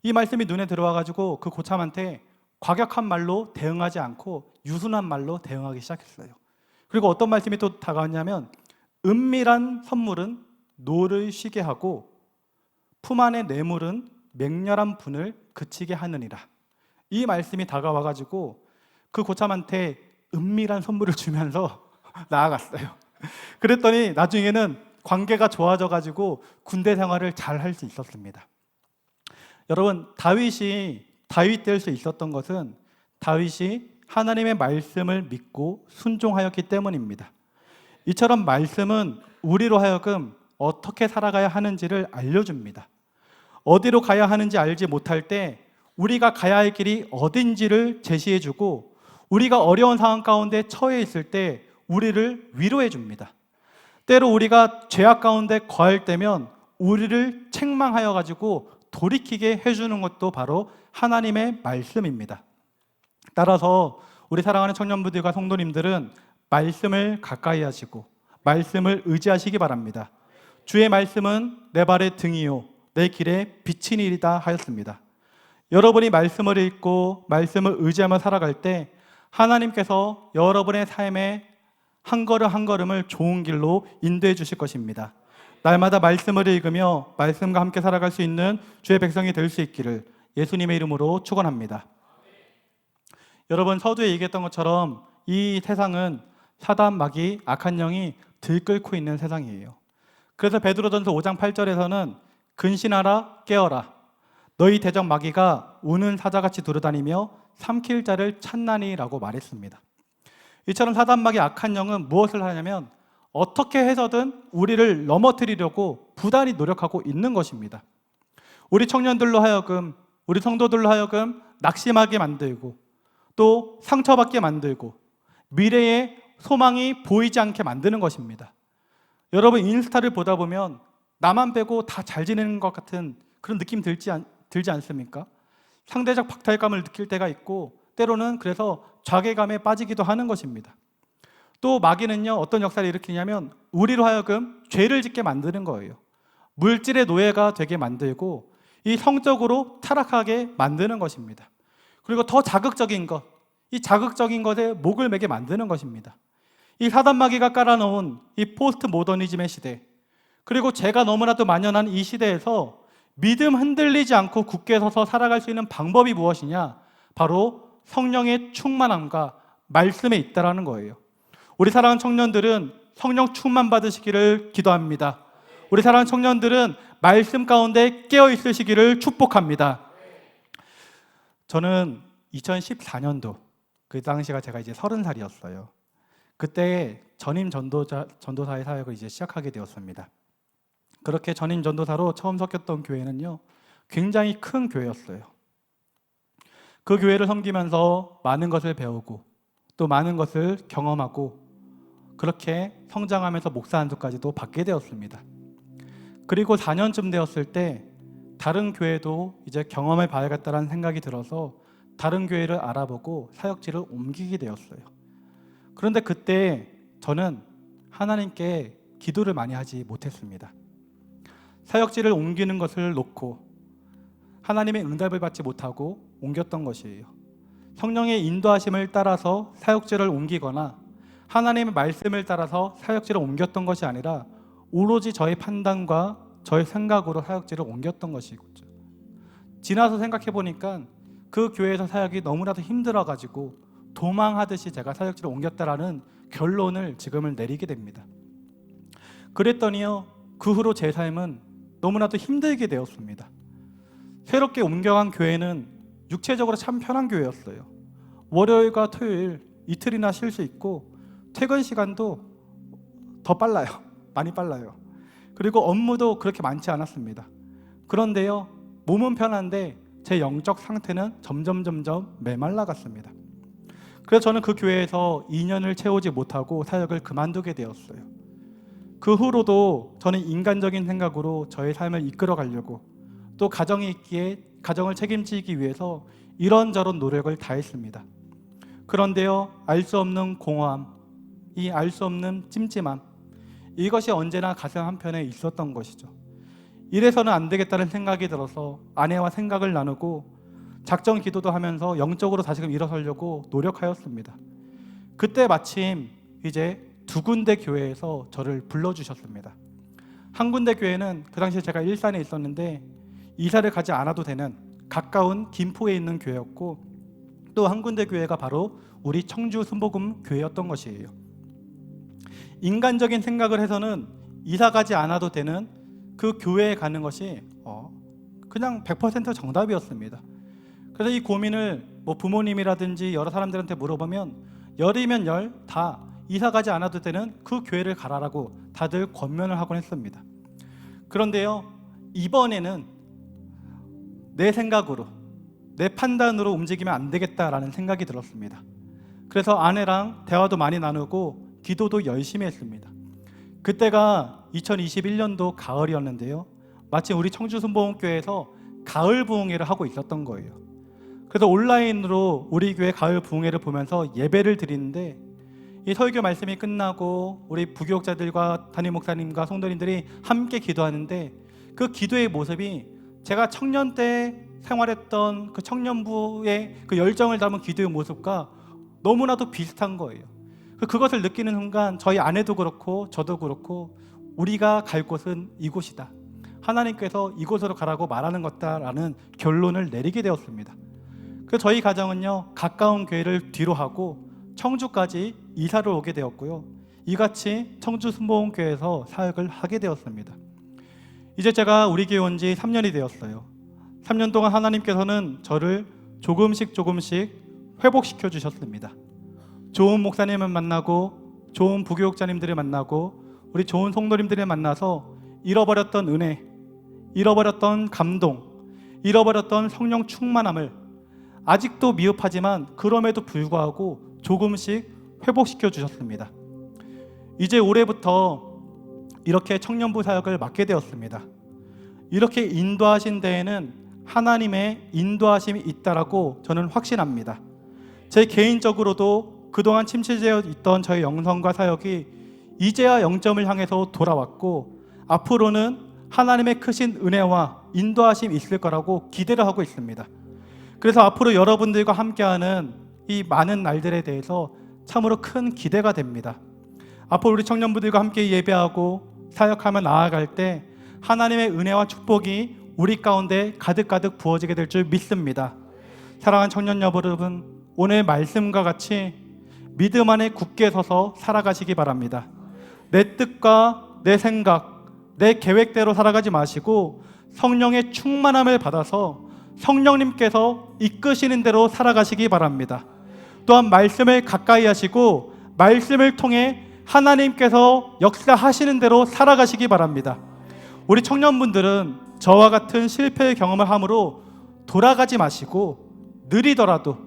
Speaker 1: 이 말씀이 눈에 들어와가지고 그 고참한테 과격한 말로 대응하지 않고 유순한 말로 대응하기 시작했어요. 그리고 어떤 말씀이 또 다가왔냐면 은밀한 선물은 노를 쉬게 하고 품 안의 뇌물은 맹렬한 분을 그치게 하느니라. 이 말씀이 다가와가지고 그 고참한테 은밀한 선물을 주면서 나아갔어요. 그랬더니 나중에는 관계가 좋아져가지고 군대 생활을 잘 할 수 있었습니다. 여러분, 다윗이 다윗 될 수 있었던 것은 다윗이 하나님의 말씀을 믿고 순종하였기 때문입니다. 이처럼 말씀은 우리로 하여금 어떻게 살아가야 하는지를 알려줍니다. 어디로 가야 하는지 알지 못할 때 우리가 가야 할 길이 어딘지를 제시해주고, 우리가 어려운 상황 가운데 처해 있을 때 우리를 위로해 줍니다. 때로 우리가 죄악 가운데 거할 때면 우리를 책망하여 가지고 돌이키게 해주는 것도 바로 하나님의 말씀입니다. 따라서 우리 사랑하는 청년부들과 성도님들은 말씀을 가까이 하시고 말씀을 의지하시기 바랍니다. 주의 말씀은 내 발의 등이요 내 길에 비친 일이다 하였습니다. 여러분이 말씀을 읽고 말씀을 의지하며 살아갈 때 하나님께서 여러분의 삶에 한 걸음 한 걸음을 좋은 길로 인도해 주실 것입니다. 날마다 말씀을 읽으며 말씀과 함께 살아갈 수 있는 주의 백성이 될 수 있기를 예수님의 이름으로 축원합니다. 여러분, 서두에 얘기했던 것처럼 이 세상은 사단, 마귀, 악한 영이 들끓고 있는 세상이에요. 그래서 베드로전서 5장 8절에서는 근신하라 깨어라 너희 대적 마귀가 우는 사자같이 두루다니며 삼킬 자를 찾나니라고 말했습니다. 이처럼 사단, 마귀, 악한 영은 무엇을 하냐면 어떻게 해서든 우리를 넘어뜨리려고 부단히 노력하고 있는 것입니다. 우리 청년들로 하여금, 우리 성도들로 하여금 낙심하게 만들고 또 상처받게 만들고 미래의 소망이 보이지 않게 만드는 것입니다. 여러분, 인스타를 보다 보면 나만 빼고 다 잘 지내는 것 같은 그런 느낌 들지 않습니까? 상대적 박탈감을 느낄 때가 있고 때로는 그래서 자괴감에 빠지기도 하는 것입니다. 또 마귀는요, 어떤 역사를 일으키냐면 우리로 하여금 죄를 짓게 만드는 거예요. 물질의 노예가 되게 만들고 이 성적으로 타락하게 만드는 것입니다. 그리고 더 자극적인 것, 이 자극적인 것에 목을 매게 만드는 것입니다. 이 사단 마귀가 깔아놓은 이 포스트 모더니즘의 시대, 그리고 죄가 너무나도 만연한 이 시대에서 믿음 흔들리지 않고 굳게 서서 살아갈 수 있는 방법이 무엇이냐? 바로 성령의 충만함과 말씀에 있다라는 거예요. 우리 사랑하는 청년들은 성령 충만 받으시기를 기도합니다. 우리 사랑하는 청년들은 말씀 가운데 깨어 있으시기를 축복합니다. 저는 2014년도 그 당시가 제가 이제 30살이었어요. 그때 전임 전도사의 사역을 이제 시작하게 되었습니다. 그렇게 전임 전도사로 처음 섞였던 교회는요, 굉장히 큰 교회였어요. 그 교회를 섬기면서 많은 것을 배우고 또 많은 것을 경험하고 그렇게 성장하면서 목사 안수까지도 받게 되었습니다. 그리고 4년쯤 되었을 때 다른 교회도 이제 경험해 봐야겠다는 생각이 들어서 다른 교회를 알아보고 사역지를 옮기게 되었어요. 그런데 그때 저는 하나님께 기도를 많이 하지 못했습니다. 사역지를 옮기는 것을 놓고 하나님의 응답을 받지 못하고 옮겼던 것이에요. 성령의 인도하심을 따라서 사역지를 옮기거나 하나님의 말씀을 따라서 사역지를 옮겼던 것이 아니라 오로지 저의 판단과 저의 생각으로 사역지를 옮겼던 것이죠. 지나서 생각해 보니까 그 교회에서 사역이 너무나도 힘들어가지고 도망하듯이 제가 사역지를 옮겼다라는 결론을 지금을 내리게 됩니다. 그랬더니요, 그 후로 제 삶은 너무나도 힘들게 되었습니다. 새롭게 옮겨간 교회는 육체적으로 참 편한 교회였어요. 월요일과 토요일 이틀이나 쉴 수 있고 퇴근 시간도 더 빨라요. 많이 빨라요. 그리고 업무도 그렇게 많지 않았습니다. 그런데요, 몸은 편한데 제 영적 상태는 점점 메말라갔습니다. 그래서 저는 그 교회에서 2년을 채우지 못하고 사역을 그만두게 되었어요. 그 후로도 저는 인간적인 생각으로 저의 삶을 이끌어 가려고 또 가정이 있기에 가정을 책임지기 위해서 이런저런 노력을 다했습니다. 그런데요, 알 수 없는 공허함, 이 알 수 없는 찜찜함, 이것이 언제나 가슴 한편에 있었던 것이죠. 이래서는 안 되겠다는 생각이 들어서 아내와 생각을 나누고 작정 기도도 하면서 영적으로 다시금 일어서려고 노력하였습니다. 그때 마침 이제 2군데 교회에서 저를 불러주셨습니다. 한 군데 교회는 그 당시에 제가 일산에 있었는데 이사를 가지 않아도 되는 가까운 김포에 있는 교회였고, 또 한 군데 교회가 바로 우리 청주 순복음 교회였던 것이에요. 인간적인 생각을 해서는 이사 가지 않아도 되는 그 교회에 가는 것이 그냥 100% 정답이었습니다. 그래서 이 고민을 부모님이라든지 여러 사람들한테 물어보면 열이면 열 다 이사 가지 않아도 되는 그 교회를 가라라고 다들 권면을 하곤 했습니다. 그런데요, 이번에는 내 생각으로, 내 판단으로 움직이면 안 되겠다라는 생각이 들었습니다. 그래서 아내랑 대화도 많이 나누고 기도도 열심히 했습니다. 그때가 2021년도 가을이었는데요, 마침 우리 청주 순복음교회에서 가을 부흥회를 하고 있었던 거예요. 그래서 온라인으로 우리 교회 가을 부흥회를 보면서 예배를 드리는데, 이 설교 말씀이 끝나고 우리 부교육자들과 담임 목사님과 성도님들이 함께 기도하는데, 그 기도의 모습이 제가 청년 때 생활했던 그 청년부의 그 열정을 담은 기도의 모습과 너무나도 비슷한 거예요. 그것을 느끼는 순간 저희 아내도 그렇고 저도 그렇고 우리가 갈 곳은 이곳이다. 하나님께서 이곳으로 가라고 말하는 것다라는 결론을 내리게 되었습니다. 그래서 저희 가정은요, 가까운 교회를 뒤로 하고 청주까지 이사를 오게 되었고요. 이같이 청주 순복음교회에서 사역을 하게 되었습니다. 이제 제가 우리 교회 온 지 3년이 되었어요. 3년 동안 하나님께서는 저를 조금씩 회복시켜 주셨습니다. 좋은 목사님을 만나고 좋은 부교육자님들을 만나고 우리 좋은 성도님들을 만나서 잃어버렸던 은혜, 잃어버렸던 감동, 잃어버렸던 성령 충만함을 아직도 미흡하지만 그럼에도 불구하고 조금씩 회복시켜 주셨습니다. 이제 올해부터 이렇게 청년부 사역을 맡게 되었습니다. 이렇게 인도하신 데에는 하나님의 인도하심이 있다라고 저는 확신합니다. 제 개인적으로도 그동안 침체되어 있던 저의 영성과 사역이 이제야 영점을 향해서 돌아왔고 앞으로는 하나님의 크신 은혜와 인도하심이 있을 거라고 기대를 하고 있습니다. 그래서 앞으로 여러분들과 함께하는 이 많은 날들에 대해서 참으로 큰 기대가 됩니다. 앞으로 우리 청년부들과 함께 예배하고 사역하며 나아갈 때 하나님의 은혜와 축복이 우리 가운데 가득가득 부어지게 될 줄 믿습니다. 사랑하는 청년 여러분, 오늘 말씀과 같이 믿음 안에 굳게 서서 살아가시기 바랍니다. 내 뜻과 내 생각, 내 계획대로 살아가지 마시고 성령의 충만함을 받아서 성령님께서 이끄시는 대로 살아가시기 바랍니다. 또한 말씀을 가까이 하시고 말씀을 통해 하나님께서 역사하시는 대로 살아가시기 바랍니다. 우리 청년분들은 저와 같은 실패의 경험을 함으로 돌아가지 마시고 느리더라도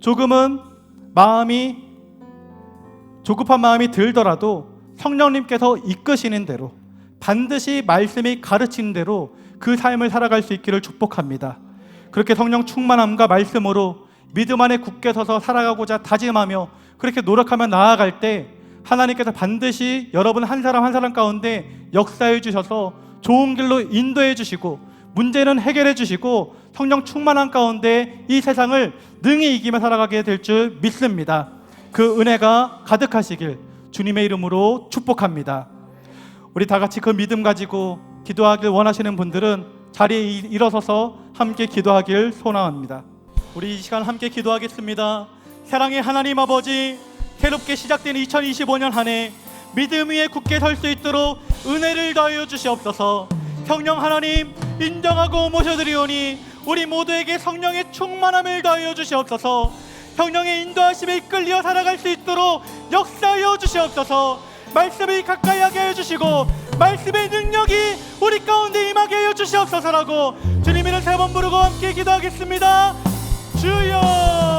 Speaker 1: 조금은 조급한 마음이 들더라도 성령님께서 이끄시는 대로 반드시 말씀이 가르치는 대로 그 삶을 살아갈 수 있기를 축복합니다. 그렇게 성령 충만함과 말씀으로 믿음 안에 굳게 서서 살아가고자 다짐하며 그렇게 노력하며 나아갈 때 하나님께서 반드시 여러분 한 사람 한 사람 가운데 역사해 주셔서 좋은 길로 인도해 주시고 문제는 해결해 주시고 성령 충만한 가운데 이 세상을 능히 이기며 살아가게 될 줄 믿습니다. 그 은혜가 가득하시길 주님의 이름으로 축복합니다. 우리 다 같이 그 믿음 가지고 기도하길 원하시는 분들은 자리에 일어서서 함께 기도하길 소원합니다. 우리 이 시간 함께 기도하겠습니다. 사랑의 하나님 아버지, 새롭게 시작된 2025년 한 해 믿음 위에 굳게 설 수 있도록 은혜를 더하여 주시옵소서. 성령 하나님 인정하고 모셔드리오니 우리 모두에게 성령의 충만함을 더하여 주시옵소서. 성령의 인도하심에 이끌려 살아갈 수 있도록 역사하여 주시옵소서. 말씀을 가까이 하게 해주시고 말씀의 능력이 우리 가운데 임하게 하여 주시옵소서라고 주님 이름 세 번 부르고 함께 기도하겠습니다. 주여.